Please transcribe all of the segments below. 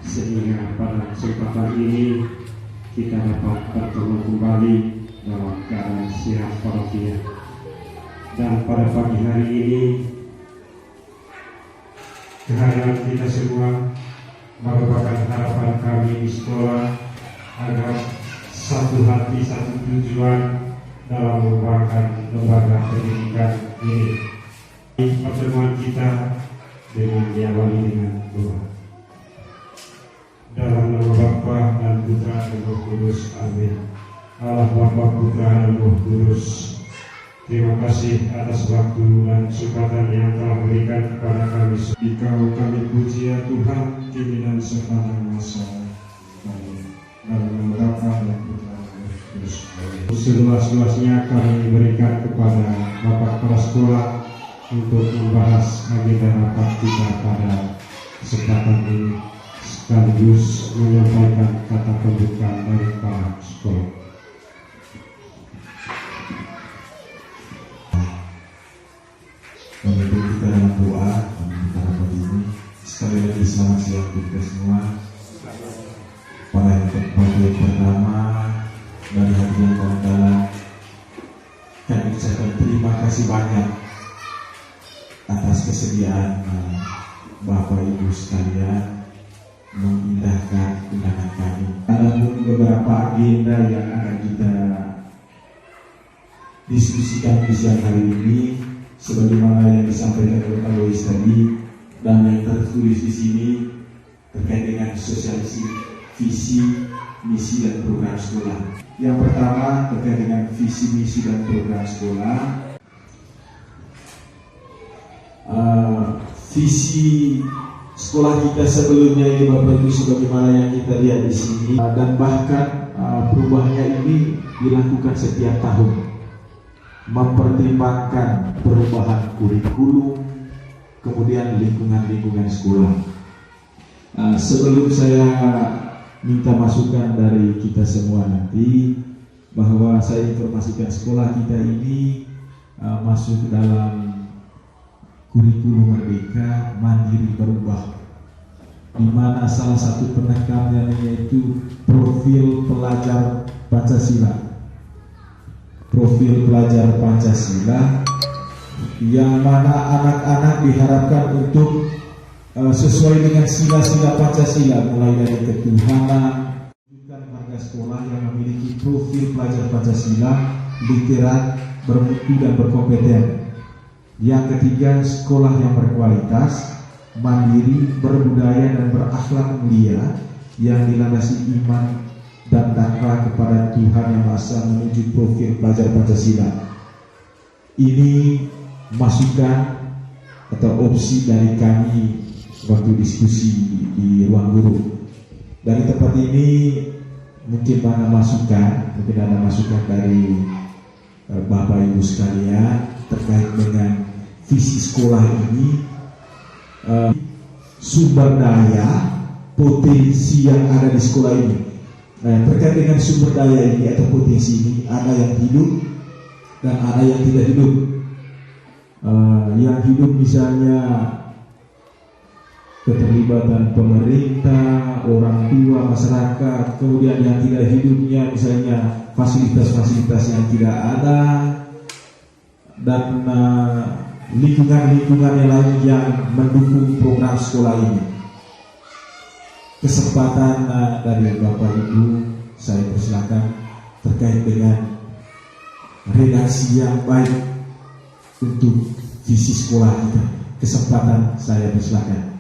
sehingga pada kesempatan ini kita dapat bertemu kembali dalam keadaan sehat walafiat. Dan pada pagi hari ini kehadiran kita semua merupakan harapan kami di sekolah agar satu hati satu tujuan dalam mengembangkan lembaga pendidikan ini. Pertemuan kita dengan diawali dengan doa. Dalam nama Bapa dan Putra dan Roh Kudus, amin. Allah Bapa, Putra dan Roh Kudus, terima kasih atas waktu dan kesempatan yang telah berikan kepada kami. Engkau kami puji ya Tuhan, kini dan sepanjang masa. Dalam nama Bapa dan Putra dan Roh Kudus, amin. Seluas-luasnya kami berikan kepada Bapak Kepala Sekolah untuk membahas agenda rapat kita pada kesempatan ini, sekaligus menyampaikan kata pembukaan dari Kepala Sekolah. Menutup kita dalam doa pada pagi ini. Sekali lagi selamat siang kita semua. Pada yang pertama dari hati yang dalam, kami ucapkan terima kasih banyak atas kesediaan Bapak Ibu sekalian mengindahkan undangan kami. Adapun beberapa agenda yang akan kita diskusikan di siang hari ini, sebagaimana yang disampaikan oleh Pak Lois tadi dan yang tertulis di sini terkait dengan sosialisasi visi, misi dan program sekolah. Yang pertama terkait dengan visi, misi dan program sekolah. Visi sekolah kita sebelumnya ini Bapak Ibu sebagaimana yang kita lihat di sini, dan bahkan perubahannya ini dilakukan setiap tahun, mempertimbangkan perubahan kurikulum, kemudian lingkungan sekolah. Sebelum saya minta masukan dari kita semua nanti, bahwa saya informasikan sekolah kita ini masuk dalam kurikulum Merdeka Mandiri Berubah, di mana salah satu penekanannya yaitu profil pelajar Pancasila. Profil pelajar Pancasila yang mana anak-anak diharapkan untuk sesuai dengan sila-sila Pancasila, mulai dari ketuhanan, warga sekolah yang memiliki profil pelajar Pancasila, literat, bermutu dan berkompeten. Yang ketiga, sekolah yang berkualitas, mandiri, berbudaya dan berakhlak mulia, yang dilandasi iman dan takwa kepada Tuhan Yang Maha Esa menuju profil pelajar Pancasila. Ini masukan atau opsi dari kami waktu diskusi di ruang guru. Dari tempat ini mungkin ada masukan dari Bapak Ibu sekalian terkait dengan visi sekolah ini, sumber daya potensi yang ada di sekolah ini. Terkait dengan sumber daya ini atau potensi ini, ada yang hidup dan ada yang tidak hidup. Yang hidup misalnya keterlibatan pemerintah, orang tua, masyarakat. Kemudian yang tidak hidupnya misalnya fasilitas-fasilitas yang tidak ada, dan lingkungan-lingkungan yang lain yang mendukung program sekolah ini. Kesempatan dari Bapak Ibu saya persilakan terkait dengan redaksi yang baik untuk visi sekolah kita. Kesempatan saya persilakan.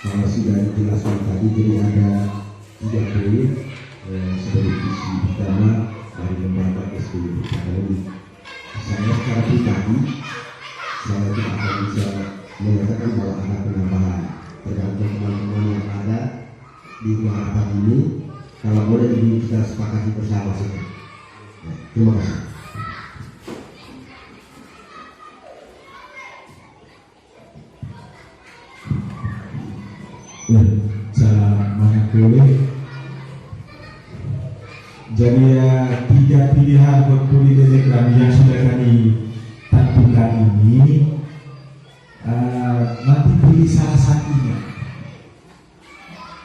Kalau sudah dijelaskan tadi, jadi ada 3 poin sebagai visi pertama dari lembaga SPI Akademi. Saya secara pribadi, saya tidak akan bisa menyatakan bahwa ada penambahan, tergantung teman-teman yang ada di ruang rapat ini. Kalau boleh ini kita sepakati bersama saja. Terima kasih. Ya, saya boleh. Jadi 3 pilihan berpuli telegram yang sudah kami tentukan ini, nanti pilih salah satu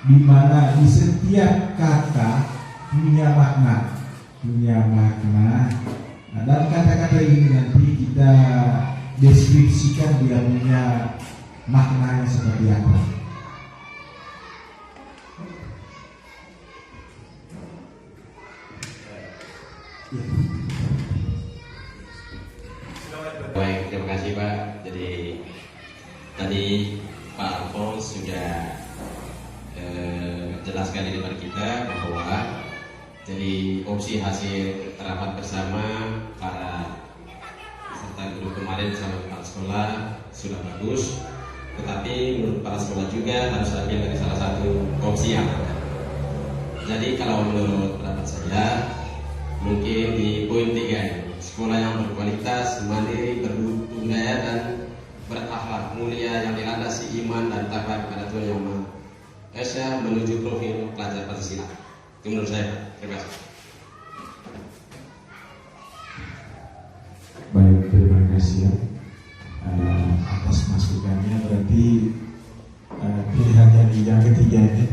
di mana di setiap kata punya makna. Nah, dalam kata-kata ini nanti kita deskripsikan dia punya maknanya seperti apa. Baik, terima kasih Pak. Jadi tadi Pak Alphonse sudah jelaskan di depan kita bahwa jadi opsi hasil rapat bersama para peserta guru kemarin sama kepala sekolah sudah bagus, tetapi menurut kepala sekolah juga harus ambil dari salah satu opsi yang ada. Jadi kalau menurut pendapat saya, mungkin di poin 3 ini, sekolah yang berkualitas, mandiri, berbudaya dan berakhlak mulia yang dilandasi iman dan takwa kepada Tuhan Yang Maha Esa menuju profil pelajar Pancasila. Itu menurut saya. Terima kasih. Baik, terima kasih ya atas masukannya. Berarti pilihannya yang ketiga ini,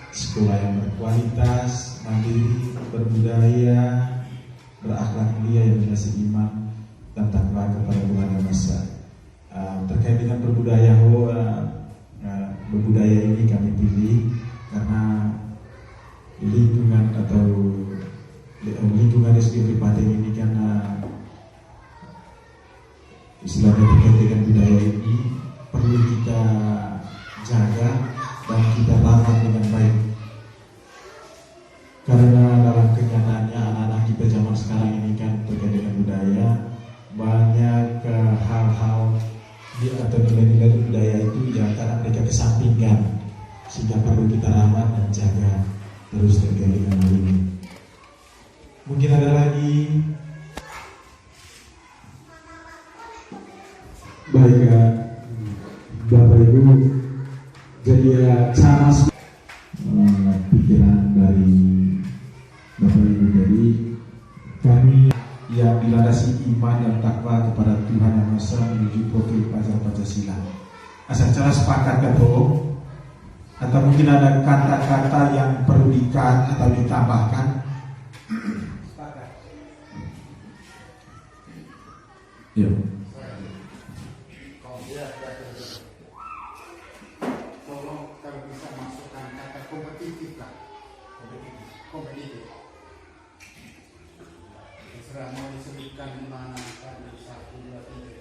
sekolah yang berkualitas, mandiri, berbudaya, berakhlak mulia yang dilandasi iman dan takwa kepada Tuhan Yang Maha Esa. Terkait dengan berbudaya, berbudaya ini kami pilih karena lingkungan atau lingkungan SD Tripating ini kan istilahnya terkait dengan budaya ini perlu kita jaga dan kita rawat dengan baik, karena dalam kenyataannya anak-anak kita zaman sekarang ini kan terkait dengan budaya banyak hal-hal atau nilai-nilai budaya itu yang karena mereka kesampingkan, sehingga perlu kita rawat dan jaga terus terkait dengan hal ini. Mungkin ada lagi. Baik Bapak Ibu, jadi cara pikiran dari Bapak Ibu, jadi kami yang dilandasi iman dan takwa kepada Tuhan Yang Maha Esa menuju profil pelajar Pancasila. Asal cara sepakat atau mungkin ada kata-kata yang perlu di-cut atau ditambahkan? Sepakat. Ya. Tolong kalau bisa masukkan kata kompetitif lah. Kompetitif. Terserah mau disebutkan di mana, 1, 2, 3.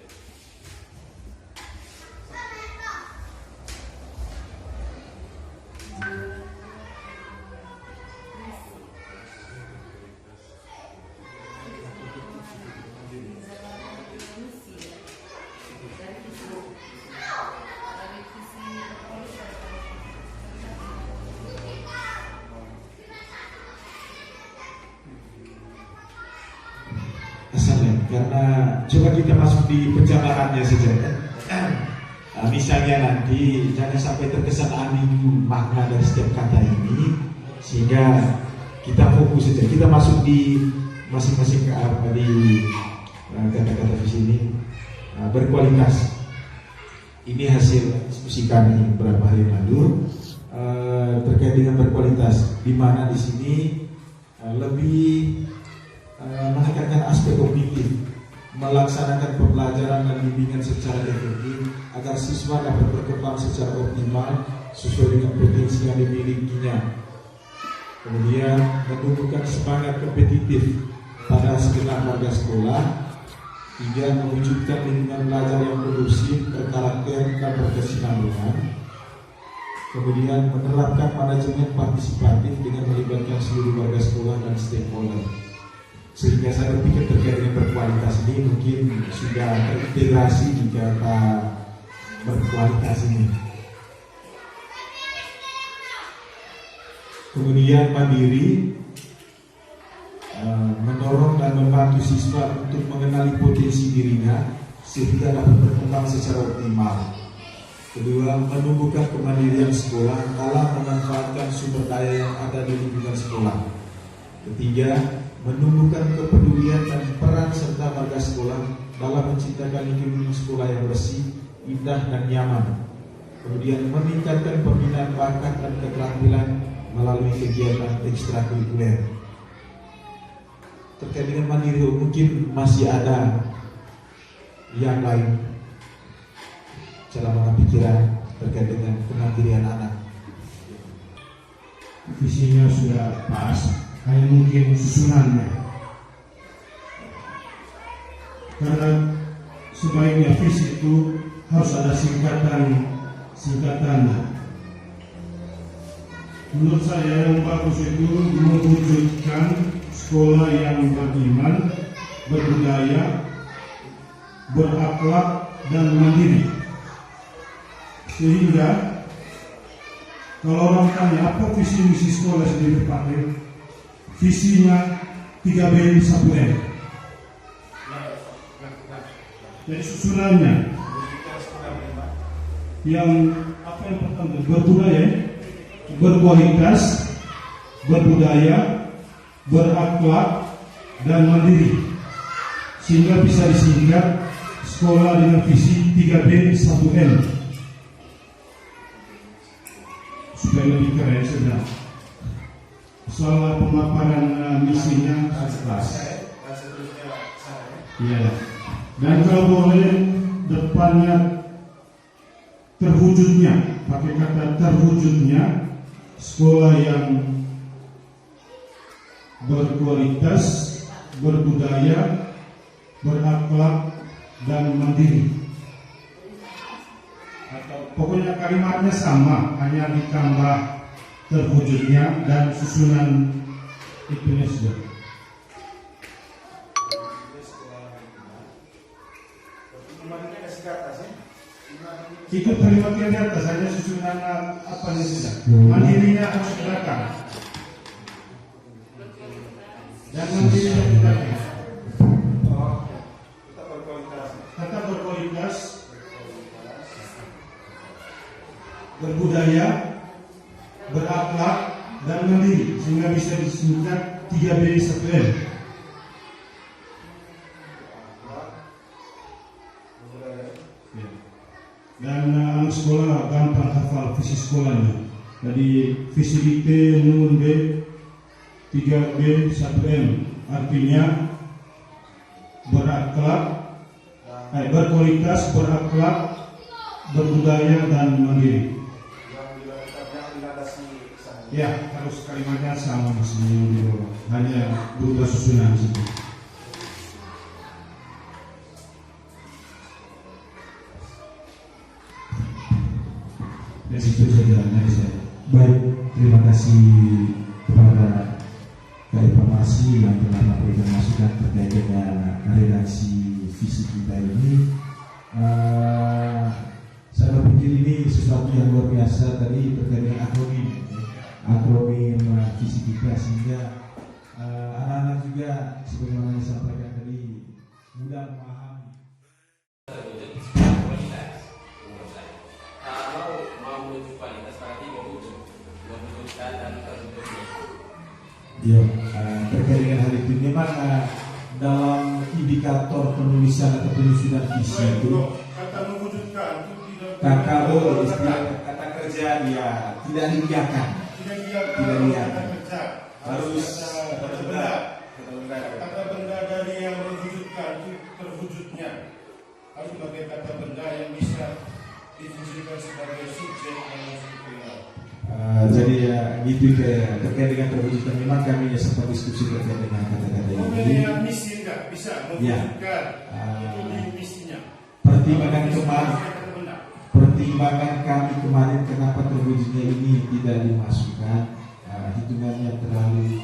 Karena coba kita masuk di penjabarannya saja. Misalnya nanti jangan sampai terkesan ambigu makna dari setiap kata ini, sehingga kita fokus saja. Kita masuk di masing-masing di kata-kata di sini. Berkualitas. Ini hasil diskusi kami beberapa hari lalu terkait dengan berkualitas, di mana di sini lebih menekankan aspek kognitif, melaksanakan pembelajaran dan bimbingan secara efektif agar siswa dapat berkembang secara optimal sesuai dengan potensi yang dimilikinya. Kemudian menumbuhkan semangat kompetitif pada segenap warga sekolah hingga mewujudkan lingkungan belajar yang kondusif, berkarakter dan berkesinambungan. Kemudian menerapkan manajemen partisipatif dengan melibatkan seluruh warga sekolah dan stakeholder. Sehingga saya berpikir terkait dengan berkualitas ini mungkin sudah terintegrasi di kata berkualitas ini. Kemudian mandiri, mendorong dan membantu siswa untuk mengenali potensi dirinya sehingga dapat berkembang secara optimal. Kedua, menumbuhkan kemandirian sekolah dalam memanfaatkan sumber daya yang ada di lingkungan sekolah. Ketiga, menumbuhkan kepedulian dan peran serta warga sekolah dalam menciptakan lingkungan sekolah yang bersih, indah dan nyaman. kemudian meningkatkan pembinaan bakat dan keterampilan melalui kegiatan ekstrakurikuler. Terkait dengan mandiri mungkin masih ada yang lain cara pikiran terkait dengan kemandirian anak. Visinya sudah pas, hanya mungkin susunannya. Karena sebaiknya visi itu harus ada singkatannya. Menurut saya yang bagus itu mewujudkan sekolah yang beriman, berbudaya, berakhlak dan mandiri. Sehingga kalau orang tanya apa visi misi sekolah sendiri pakai, visinya 3B 1M. Jadi susunannya yang apa yang pertama berbudaya, berkualitas, berbudaya, berakhlak dan mandiri, sehingga bisa disingkat sekolah dengan visi 3B 1M supaya lebih keren sudah. Soal pemaparan misinya jelas. Iya. Dan kalau boleh depannya terwujudnya, pakai kata terwujudnya sekolah yang berkualitas, berbudaya, berakhlak dan mandiri. Atau pokoknya kalimatnya sama, hanya ditambah terwujudnya dan susunan itunya sudah. Itu kalimat yang di atas, hanya susunan apa yang sudah. Mandirinya harus di belakang. Dan mandirinya di belakang. Tetap berkualitas, berbudaya, berakhlak dan mandiri, sehingga bisa disingkat 3B 1M. Dan anak sekolah gampang hafal visi sekolahnya. Jadi visi dikte nun B 3B 1M artinya berkualitas, berakhlak, berbudaya dan mandiri. Ya, harus kalimatnya sama masih di bawah. Hanya berubah susunan situ. Dan itu saja dari saya. Baik, terima kasih kepada Kak Informasi yang telah memberikan masukan terkait dengan redaksi visi kita ini. Saya berpikir ini sesuatu yang luar biasa tadi terkait dengan akronim visi kita, sehingga anak-anak juga sebagaimana disampaikan tadi mudah memahami. Ya, terkait dengan hal itu memang dalam indikator penulisan atau penyusunan visi itu kata mewujudkan KKO istilah kata kerja ya tidak diiakan, harus kata benda dari yang mewujudkan itu terwujudnya harus sebagai kata benda yang bisa difungsikan sebagai subjek dalam suatu yang jadi ya gitu terkait dengan terwujudkan memang kami sempat diskusi terkait dengan kata-kata ini. Misi enggak bisa mewujudkan itu di misinya. Pertimbangan kami kemarin kenapa terwujudnya ini tidak dimasukkan, hitungannya terlalu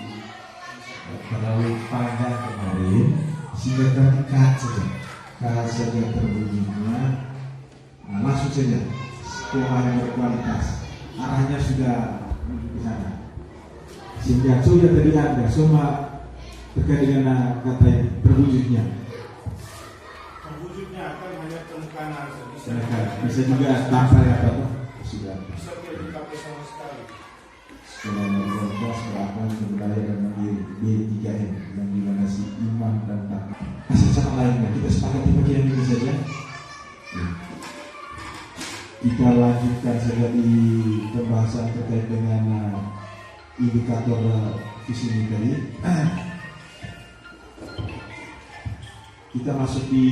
panjang kemarin, sehingga kami cut saja terwujudnya. Langsung saja sekolah yang berkualitas. Arahnya sudah ke sana. Sehingga sudah terlihat ya semua terkait dengan kata ini terwujudnya. Terwujudnya akan hanya penekanan bisa juga tanpa apa tuh sudah. Bisa tidak dipakai sama sekali. Sekolah yang berkualitas, berakhlak, berbudaya dan mandiri B3M yang dilandasi iman dan takwa. Asal sama lainnya kita sepakati bagian ini saja. kita lanjutkan saja di pembahasan terkait dengan indikator visi misi tadi. Kita masuk di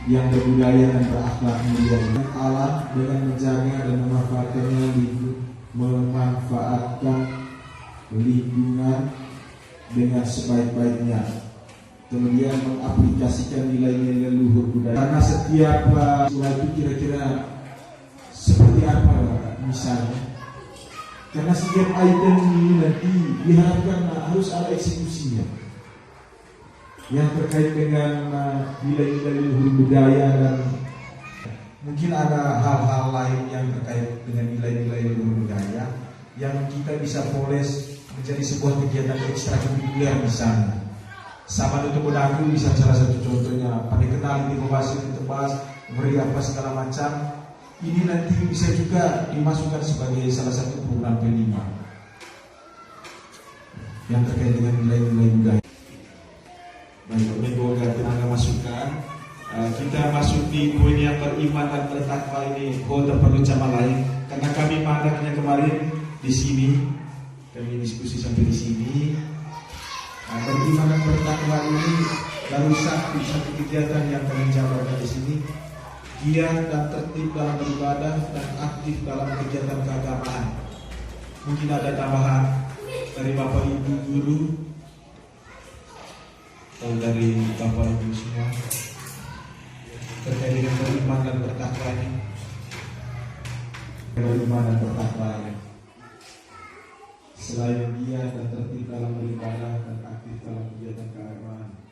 yang berbudaya dan berakhlak mulia dengan alam, dengan menjaga dan memanfaatkan lingkungan dengan sebaik-baiknya, kemudian mengaplikasikan nilai-nilai luhur budaya. Karena setiap suatu kira-kira seperti apa misalnya, karena setiap item ini nanti diharapkan harus ada eksekusinya yang terkait dengan nilai-nilai luhur budaya, dan mungkin ada hal-hal lain yang terkait dengan nilai-nilai luhur budaya yang kita bisa poles menjadi sebuah kegiatan ekstrakurikuler misalnya. Sama untuk menanggung bisa salah satu contohnya, pada kenal di membahas itu tebas, beri apa segala macam. Ini nanti bisa juga dimasukkan sebagai salah satu program P5 yang terkait dengan nilai-nilai budaya. Baik, semoga tenaga masukan. Kita masuk di poin yang beriman dan bertakwa ini. Tak perlu cara lain, karena kami pandangnya kemarin di sini, kami diskusi sampai di sini. Beriman dan bertakwa ini baru satu kegiatan yang kami jabarkan di sini. Giat dan tertib dalam beribadah dan aktif dalam kegiatan keagamaan. Mungkin ada tambahan dari Bapak Ibu guru atau dari Bapak Ibu semua terkait dengan beriman dan bertakwa ini. Beriman dan bertakwa ini, selain giat dan tertib dalam beribadah dan aktif dalam kegiatan keagamaan,